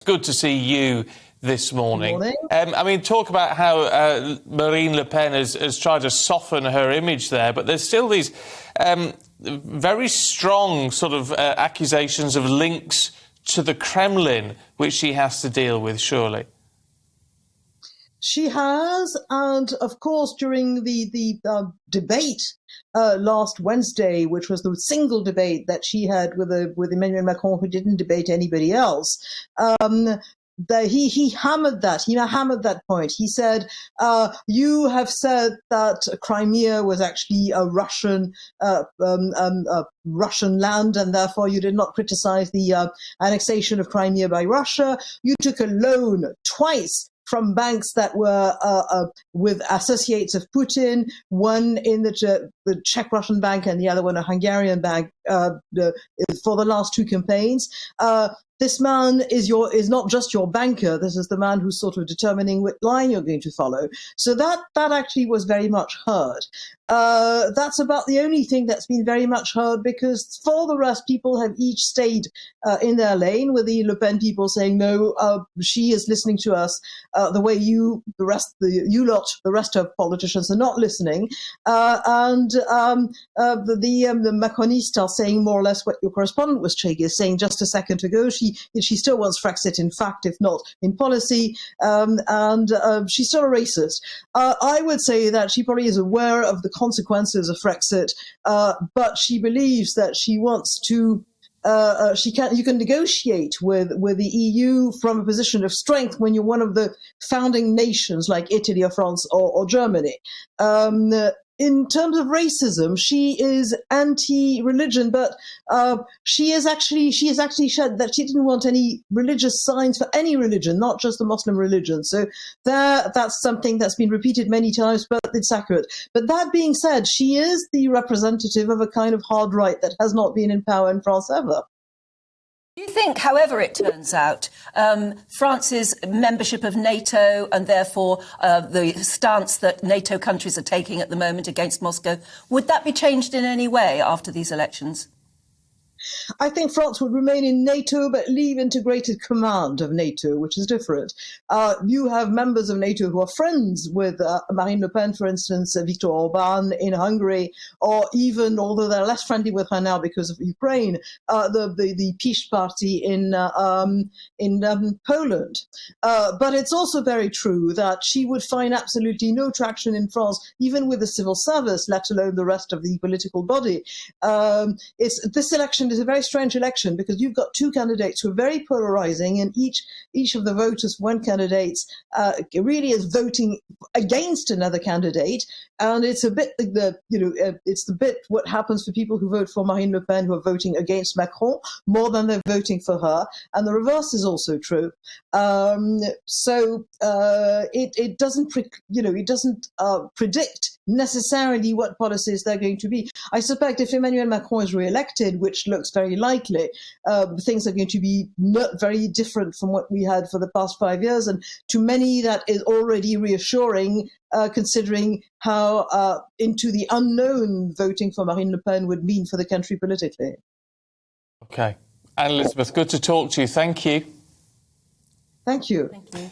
Good to see you this morning. Good morning. I mean, talk about how Marine Le Pen has tried to soften her image there, but there's still these very strong sort of accusations of links to the Kremlin, which she has to deal with, surely. She has, and of course, during the debate last Wednesday, which was the single debate that she had with Emmanuel Macron, who didn't debate anybody else, he hammered that. He hammered that point. He said, "You have said that Crimea was actually a Russian land, and therefore you did not criticize the annexation of Crimea by Russia. You took a loan twice from banks that were with associates of Putin, one in the Czech Russian bank and the other one a Hungarian bank for the last two campaigns. This man is not just your banker. This is the man who's sort of determining what line you're going to follow." So that actually was very much heard. That's about the only thing that's been very much heard, because for the rest, people have each stayed in their lane, with the Le Pen people saying, no, she is listening to us the way the rest of politicians are not listening. And the Macronists are saying more or less what your correspondent was saying just a second ago. She still wants Frexit in fact, if not in policy, and she's still a racist. I would say that she probably is aware of the consequences of Frexit, but she believes that she wants to. You can negotiate with the EU from a position of strength when you're one of the founding nations like Italy or France or Germany. In terms of racism, she is anti-religion, but she has actually said that she didn't want any religious signs for any religion, not just the Muslim religion. So that's something that's been repeated many times, but it's accurate. But that being said, she is the representative of a kind of hard right that has not been in power in France ever. Do you think, however it turns out, France's membership of NATO and therefore the stance that NATO countries are taking at the moment against Moscow, would that be changed in any way after these elections? I think France would remain in NATO, but leave integrated command of NATO, which is different. You have members of NATO who are friends with Marine Le Pen, for instance, Viktor Orban in Hungary, or even, although they're less friendly with her now because of Ukraine, the PiS party in Poland. But it's also very true that she would find absolutely no traction in France, even with the civil service, let alone the rest of the political body. This election is a very strange election, because you've got two candidates who are very polarizing, and each of the voters for one candidate really is voting against another candidate. And it's a bit it's the bit what happens for people who vote for Marine Le Pen, who are voting against Macron more than they're voting for her, and the reverse is also true. It doesn't predict necessarily what policies they're going to be. I suspect if Emmanuel Macron is re-elected, which looks very likely, things are going to be not very different from what we had for the past 5 years, and to many that is already reassuring, considering how into the unknown voting for Marine Le Pen would mean for the country politically. OK. Anne-Elisabeth, good to talk to you. Thank you. Thank you. Thank you.